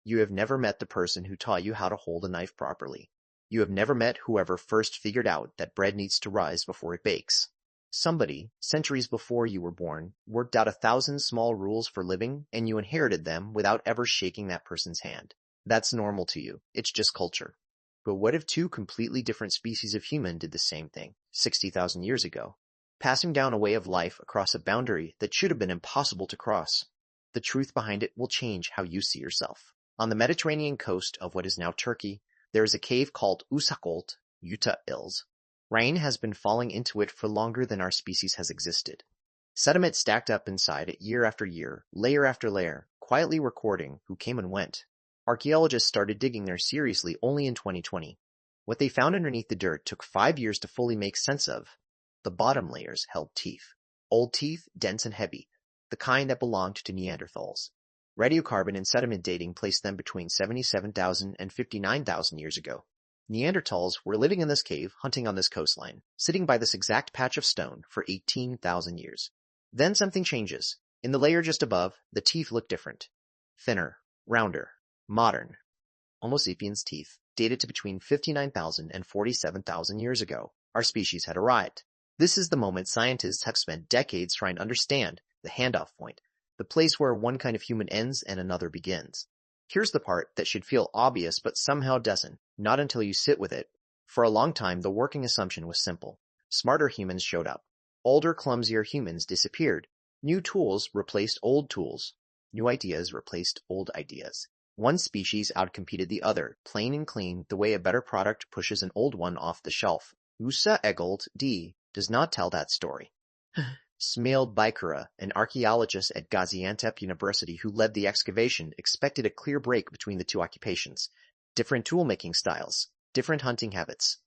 You have never met the person who taught you how to hold a knife properly. You have never met whoever first figured out that bread needs to rise before it bakes. Somebody, centuries before you were born, worked out 1,000 small rules for living, and you inherited them without ever shaking that person's hand. That's normal to you. It's just culture. But what if two completely different species of human did the same thing, 60,000 years ago, passing down a way of life across a boundary that should have been impossible to cross? The truth behind it will change how you see yourself. On the Mediterranean coast of what is now Turkey, there is a cave called Usakulta, Üçağızlı. Rain has been falling into it for longer than our species has existed. Sediment stacked up inside it year after year, layer after layer, quietly recording who came and went. Archaeologists started digging there seriously only in 2020. What they found underneath the dirt took 5 years to fully make sense of. The bottom layers held teeth. Old teeth, dense and heavy, the kind that belonged to Neanderthals. Radiocarbon and sediment dating placed them between 77,000 and 59,000 years ago. Neanderthals were living in this cave, hunting on this coastline, sitting by this exact patch of stone for 18,000 years. Then something changes. In the layer just above, the teeth look different. Thinner, rounder, modern. Homo sapiens teeth dated to between 59,000 and 47,000 years ago. Our species had arrived. This is the moment scientists have spent decades trying to understand, the handoff point, the place where one kind of human ends and another begins. Here's the part that should feel obvious but somehow doesn't, not until you sit with it. For a long time, the working assumption was simple. Smarter humans showed up. Older, clumsier humans disappeared. New tools replaced old tools. New ideas replaced old ideas. One species outcompeted the other, plain and clean, the way a better product pushes an old one off the shelf. Usakulta II does not tell that story. Smail Baykara, an archaeologist at Gaziantep University who led the excavation, expected a clear break between the two occupations. Different tool-making styles, different hunting habits.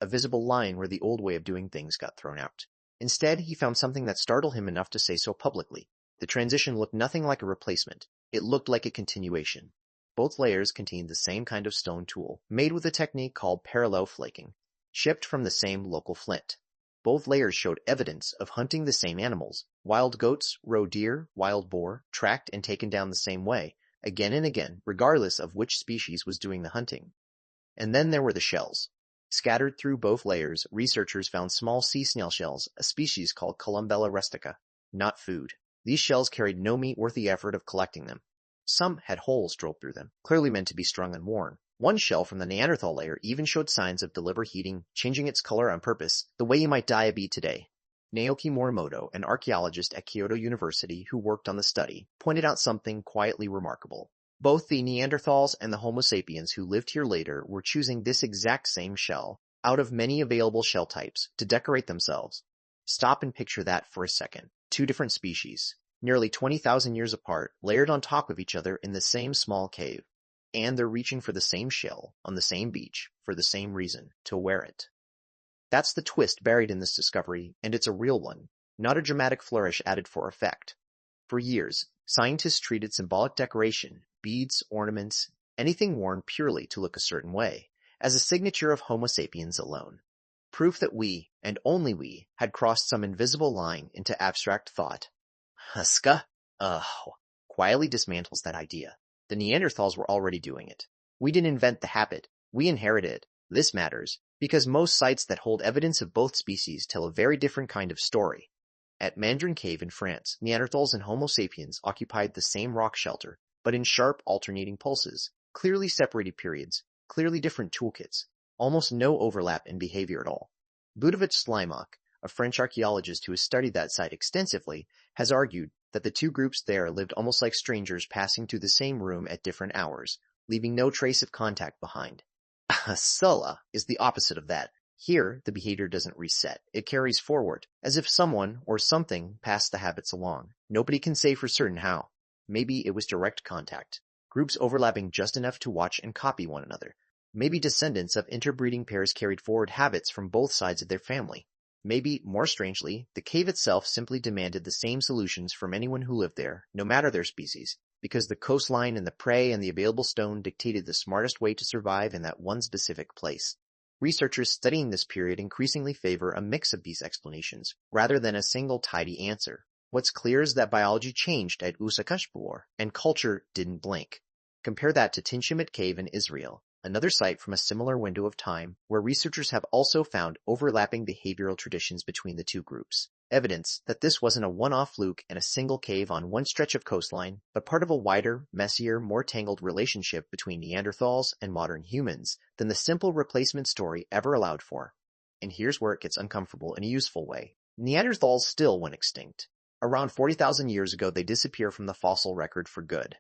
A visible line where the old way of doing things got thrown out. Instead, he found something that startled him enough to say so publicly. The transition looked nothing like a replacement. It looked like a continuation. Both layers contained the same kind of stone tool, made with a technique called parallel flaking, shipped from the same local flint. Both layers showed evidence of hunting the same animals. Wild goats, roe deer, wild boar, tracked and taken down the same way, again and again, regardless of which species was doing the hunting. And then there were the shells. Scattered through both layers, researchers found small sea-snail shells, a species called Columbella rustica. Not food. These shells carried no meat worth the effort of collecting them. Some had holes drilled through them, clearly meant to be strung and worn. One shell from the Neanderthal layer even showed signs of deliberate heating, changing its color on purpose, the way you might dye a bead today. Naoki Morimoto, an archaeologist at Kyoto University who worked on the study, pointed out something quietly remarkable. Both the Neanderthals and the Homo sapiens who lived here later were choosing this exact same shell, out of many available shell types, to decorate themselves. Stop and picture that for a second. Two different species, nearly 20,000 years apart, layered on top of each other in the same small cave. And they're reaching for the same shell, on the same beach, for the same reason, to wear it. That's the twist buried in this discovery, and it's a real one, not a dramatic flourish added for effect. For years, scientists treated symbolic decoration, beads, ornaments, anything worn purely to look a certain way, as a signature of Homo sapiens alone. Proof that we, and only we, had crossed some invisible line into abstract thought. Huska? Quietly dismantles that idea. The Neanderthals were already doing it. We didn't invent the habit. We inherited it. This matters, because most sites that hold evidence of both species tell a very different kind of story. At Mandrin Cave in France, Neanderthals and Homo sapiens occupied the same rock shelter, but in sharp alternating pulses, clearly separated periods, clearly different toolkits, almost no overlap in behavior at all. Ludovic Slimak, a French archaeologist who has studied that site extensively, has argued that the two groups there lived almost like strangers passing through the same room at different hours, leaving no trace of contact behind. Sulla is the opposite of that. Here, the behavior doesn't reset. It carries forward, as if someone or something passed the habits along. Nobody can say for certain how. Maybe it was direct contact. Groups overlapping just enough to watch and copy one another. Maybe descendants of interbreeding pairs carried forward habits from both sides of their family. Maybe, more strangely, the cave itself simply demanded the same solutions from anyone who lived there, no matter their species, because the coastline and the prey and the available stone dictated the smartest way to survive in that one specific place. Researchers studying this period increasingly favor a mix of these explanations, rather than a single tidy answer. What's clear is that biology changed at Usakulta, and culture didn't blink. Compare that to Tinshimit Cave in Israel, another site from a similar window of time where researchers have also found overlapping behavioral traditions between the two groups. Evidence that this wasn't a one-off fluke in a single cave on one stretch of coastline, but part of a wider, messier, more tangled relationship between Neanderthals and modern humans than the simple replacement story ever allowed for. And here's where it gets uncomfortable in a useful way. Neanderthals still went extinct. Around 40,000 years ago, they disappear from the fossil record for good.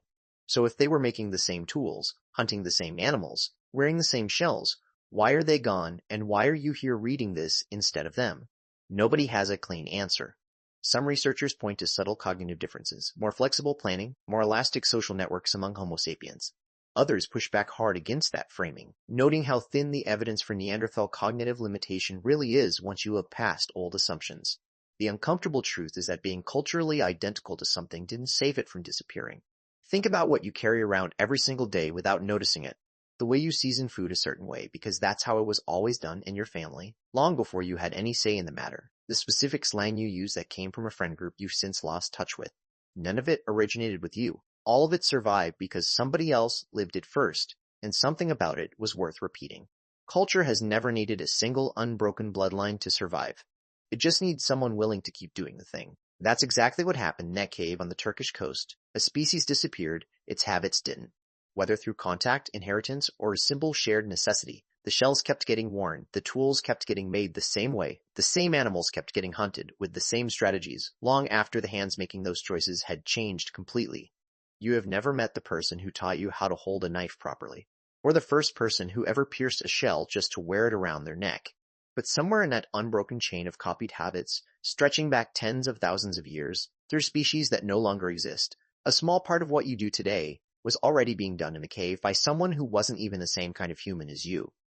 So if they were making the same tools, hunting the same animals, wearing the same shells, why are they gone, and why are you here reading this instead of them? Nobody has a clean answer. Some researchers point to subtle cognitive differences, more flexible planning, more elastic social networks among Homo sapiens. Others push back hard against that framing, noting how thin the evidence for Neanderthal cognitive limitation really is once you have passed old assumptions. The uncomfortable truth is that being culturally identical to something didn't save it from disappearing. Think about what you carry around every single day without noticing it. The way you season food a certain way because that's how it was always done in your family, long before you had any say in the matter. The specific slang you use that came from a friend group you've since lost touch with. None of it originated with you. All of it survived because somebody else lived it first, and something about it was worth repeating. Culture has never needed a single unbroken bloodline to survive. It just needs someone willing to keep doing the thing. That's exactly what happened in that cave on the Turkish coast. A species disappeared, its habits didn't. Whether through contact, inheritance, or a simple shared necessity, the shells kept getting worn, the tools kept getting made the same way, the same animals kept getting hunted with the same strategies, long after the hands making those choices had changed completely. You have never met the person who taught you how to hold a knife properly, or the first person who ever pierced a shell just to wear it around their neck. But somewhere in that unbroken chain of copied habits, stretching back tens of thousands of years, there's species that no longer exist. A small part of what you do today was already being done in a cave by someone who wasn't even the same kind of human as you.